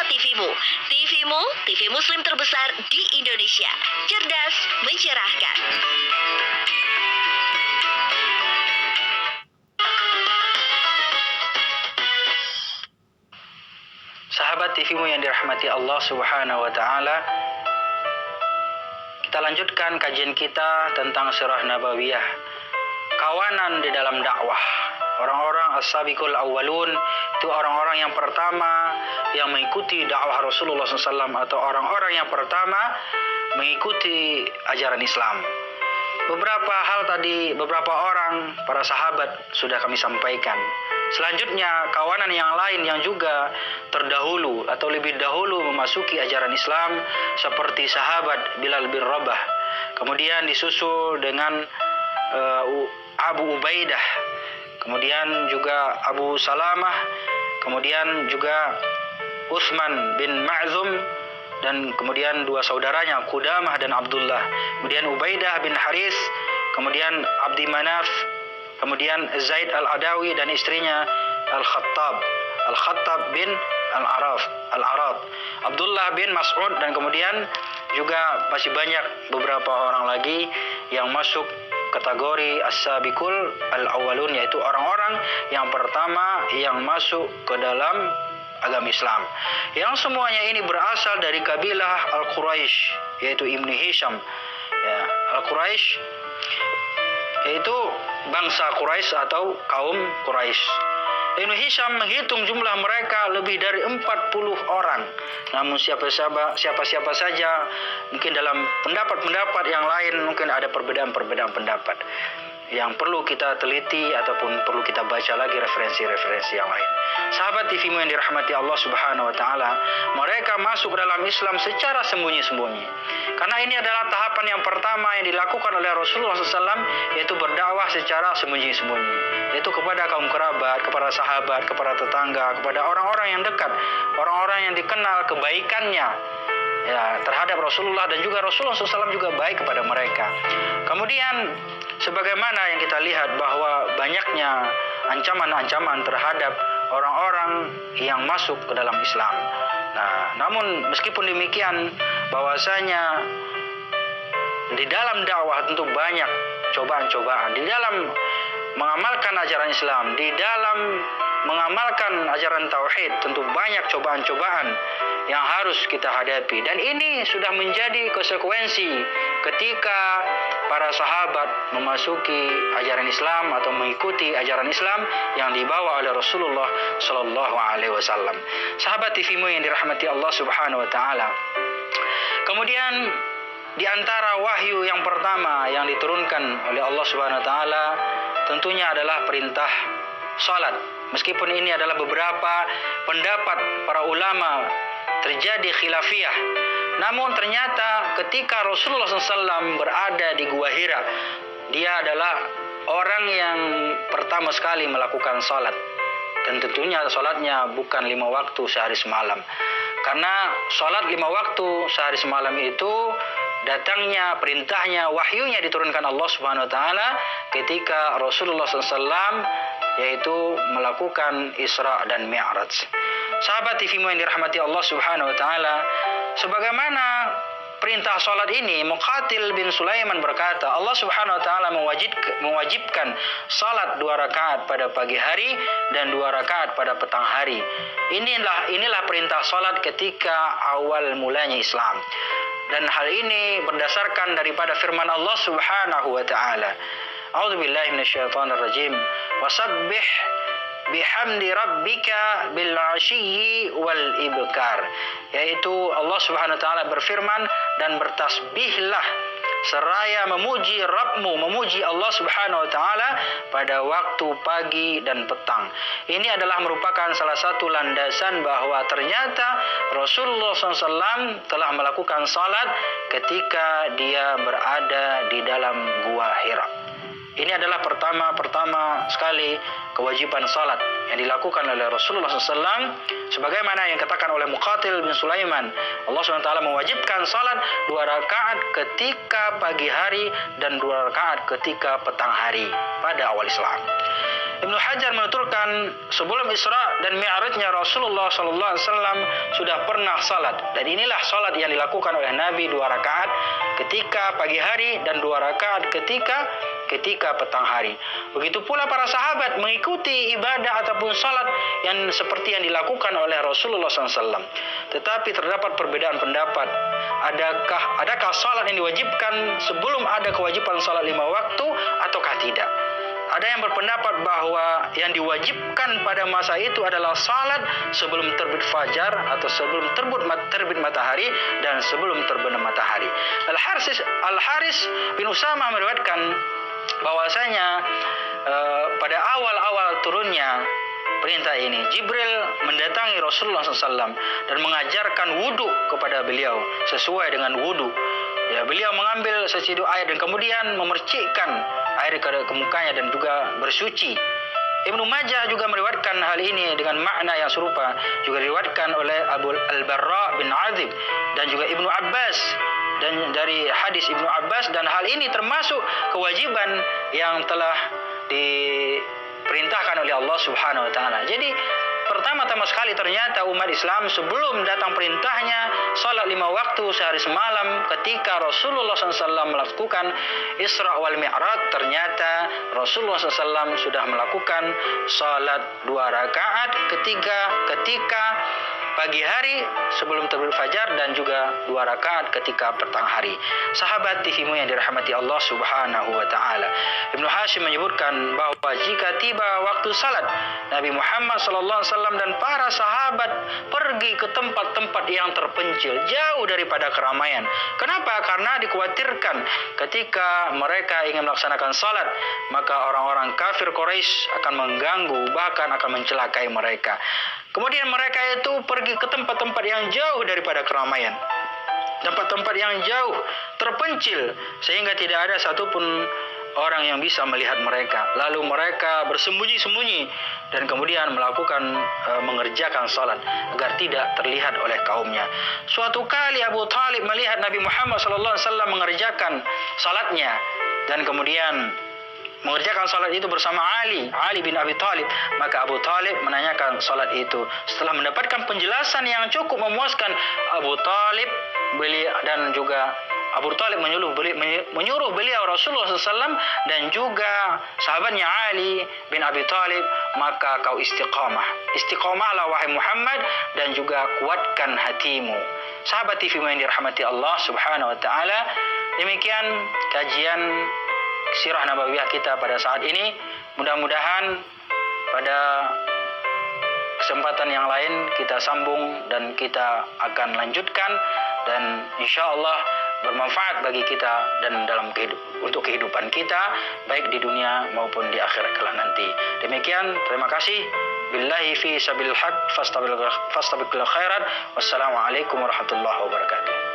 Sahabat TVmu, TVmu, TV Muslim terbesar di Indonesia. Cerdas, mencerahkan. Sahabat TVmu yang dirahmati Allah Subhanahu wa taala, kita lanjutkan kajian kita tentang sirah nabawiyah, kawanan di dalam dakwah. Orang-orang as-sabiqul awwalun itu orang-orang yang pertama yang mengikuti dakwah Rasulullah SAW, atau orang-orang yang pertama mengikuti ajaran Islam. Beberapa hal tadi, beberapa orang, para sahabat sudah kami sampaikan. Selanjutnya kawanan yang lain yang juga terdahulu atau lebih dahulu memasuki ajaran Islam, seperti sahabat Bilal bin Rabah. Kemudian disusul dengan Abu Ubaidah, kemudian juga Abu Salamah, kemudian juga Utsman bin Ma'zum, dan kemudian dua saudaranya Qudamah dan Abdullah, kemudian Ubaidah bin Haris, kemudian Abdi Manaf, kemudian Zaid al-Adawi dan istrinya Al-Khattab bin Al-Arad, Abdullah bin Mas'ud, dan kemudian juga masih banyak beberapa orang lagi yang masuk kategori as-sabiqul al-awwalun, yaitu orang-orang yang pertama yang masuk ke dalam agama Islam, yang semuanya ini berasal dari kabilah Al-Quraisy, yaitu Ibnu Hisham. Al-Quraisy yaitu bangsa Quraisy atau kaum Quraisy. Ibnu Hisham menghitung jumlah mereka lebih dari 40 orang. Namun siapa-siapa saja, mungkin dalam pendapat-pendapat yang lain mungkin ada perbedaan pendapat yang perlu kita teliti ataupun perlu kita baca lagi referensi-referensi yang lain. Sahabat TVmu yang dirahmati Allah Subhanahu wa taala, mereka masuk dalam Islam secara sembunyi-sembunyi. Karena ini adalah tahapan yang pertama yang dilakukan oleh Rasulullah SAW, yaitu berdakwah secara sembunyi-sembunyi, yaitu kepada kaum kerabat, kepada sahabat, kepada tetangga, kepada orang-orang yang dekat, orang-orang yang dikenal kebaikannya terhadap Rasulullah, dan juga Rasulullah SAW juga baik kepada mereka. Kemudian sebagaimana yang kita lihat bahwa banyaknya ancaman-ancaman terhadap orang-orang yang masuk ke dalam Islam. Namun meskipun demikian, bahwasanya di dalam dakwah tentu banyak cobaan-cobaan, di dalam mengamalkan ajaran Islam, di dalam mengamalkan ajaran tauhid, tentu banyak cobaan-cobaan yang harus kita hadapi. Dan ini sudah menjadi konsekuensi ketika para sahabat memasuki ajaran Islam atau mengikuti ajaran Islam yang dibawa oleh Rasulullah Sallallahu Alaihi Wasallam. Sahabat TVmu yang dirahmati Allah Subhanahu Wa Taala. Kemudian di antara wahyu yang pertama yang diturunkan oleh Allah Subhanahu Wa Taala tentunya adalah perintah salat. Meskipun ini adalah beberapa pendapat para ulama, terjadi khilafiyah, namun ternyata ketika Rasulullah SAW berada di Gua Hira, dia adalah orang yang pertama sekali melakukan salat. Dan tentunya salatnya bukan 5 waktu sehari semalam, karena salat 5 waktu sehari semalam itu datangnya perintahnya, wahyunya diturunkan Allah Subhanahu Wa Taala ketika Rasulullah SAW yaitu melakukan Isra dan Mi'raj. Sahabat TVmu yang dirahmati Allah Subhanahu Wa Taala, sebagaimana perintah salat ini, Muqatil bin Sulaiman berkata, Allah Subhanahu Wa Taala mewajibkan salat 2 rakaat pada pagi hari dan 2 rakaat pada petang hari. Inilah perintah salat ketika awal mulanya Islam. Dan hal ini berdasarkan daripada firman Allah Subhanahu Wa Taala. A'udzubillahi minasyaitonirrajim. Wasabbih bihamdi rabbika bil 'ashiyyi wal ibkar. Yaitu Allah Subhanahu Wa Taala berfirman, dan bertasbihlah seraya memuji Rabbmu, memuji Allah Subhanahu Wa Taala pada waktu pagi dan petang. Ini adalah merupakan salah satu landasan bahwa ternyata Rasulullah SAW telah melakukan salat ketika dia berada di dalam Gua Hira. Ini adalah pertama sekali kewajiban salat yang dilakukan oleh Rasulullah SAW, sebagaimana yang dikatakan oleh Muqatil bin Sulaiman. Allah SWT mewajibkan salat 2 rakaat ketika pagi hari dan 2 rakaat ketika petang hari pada awal Islam. Ibnu Hajar menuturkan sebelum Isra dan Mi'rajnya Rasulullah sallallahu alaihi wasallam sudah pernah salat, dan inilah salat yang dilakukan oleh Nabi 2 rakaat ketika pagi hari dan 2 rakaat ketika petang hari. Begitu pula para sahabat mengikuti ibadah ataupun salat yang seperti yang dilakukan oleh Rasulullah SAW. Tetapi terdapat perbedaan pendapat. Adakah salat yang diwajibkan sebelum ada kewajiban salat 5 waktu ataukah tidak? Ada yang berpendapat bahwa yang diwajibkan pada masa itu adalah salat sebelum terbit fajar atau sebelum terbit matahari dan sebelum terbenam matahari. Al-Haris bin Usamah meriwayatkan bahwasanya pada awal-awal turunnya perintah ini, Jibril mendatangi Rasulullah SAW dan mengajarkan wudu kepada beliau sesuai dengan wudu. Ya, beliau mengambil seciduk air dan kemudian memercikkan air ke mukanya dan juga bersuci. Ibnu Majah juga meriwayatkan hal ini dengan makna yang serupa, juga diriwayatkan oleh Abu Al-Barra bin Azib dan juga Ibnu Abbas, dan dari hadis Ibnu Abbas, dan hal ini termasuk kewajiban yang telah diperintahkan oleh Allah Subhanahu wa taala. Jadi pertama-tama sekali ternyata umat Islam sebelum datang perintahnya salat 5 waktu sehari semalam ketika Rasulullah SAW melakukan Isra wal Mi'raj, ternyata Rasulullah SAW sudah melakukan salat 2 rakaat ketika pagi hari sebelum terbit fajar dan juga 2 rakaat ketika petang hari. Sahabat TV-mu yang dirahmati Allah Subhanahu wa taala. Ibnu Hashim menyebutkan bahwa jika tiba waktu salat, Nabi Muhammad sallallahu alaihi wasallam dan para sahabat pergi ke tempat-tempat yang terpencil, jauh daripada keramaian. Kenapa? Karena dikhawatirkan ketika mereka ingin melaksanakan salat, maka orang-orang kafir Quraisy akan mengganggu, bahkan akan mencelakai mereka. Kemudian mereka itu pergi ke tempat-tempat yang jauh daripada keramaian, tempat-tempat yang jauh terpencil sehingga tidak ada satupun orang yang bisa melihat mereka. Lalu mereka bersembunyi-sembunyi dan kemudian mengerjakan salat agar tidak terlihat oleh kaumnya. Suatu kali Abu Talib melihat Nabi Muhammad SAW mengerjakan salatnya dan kemudian mengerjakan salat itu bersama Ali bin Abi Thalib, maka Abu Talib menanyakan salat itu. Setelah mendapatkan penjelasan yang cukup memuaskan, Abu Talib dan juga Abu Talib menyuruh beliau Rasulullah SAW dan juga sahabatnya Ali bin Abi Thalib, maka kau istiqamahlah wahai Muhammad dan juga kuatkan hatimu. Sahabat TV yang dirahmati Allah Subhanahu wa taala, demikian kajian Sirah Nabawiyah kita pada saat ini. Mudah-mudahan pada kesempatan yang lain kita sambung dan kita akan lanjutkan, dan insya Allah bermanfaat bagi kita dan untuk kehidupan kita baik di dunia maupun di akhirat kelak nanti. Demikian, terima kasih. Billahi fi sabilil haq fastabiqul khairat. Wassalamualaikum warahmatullahi wabarakatuh.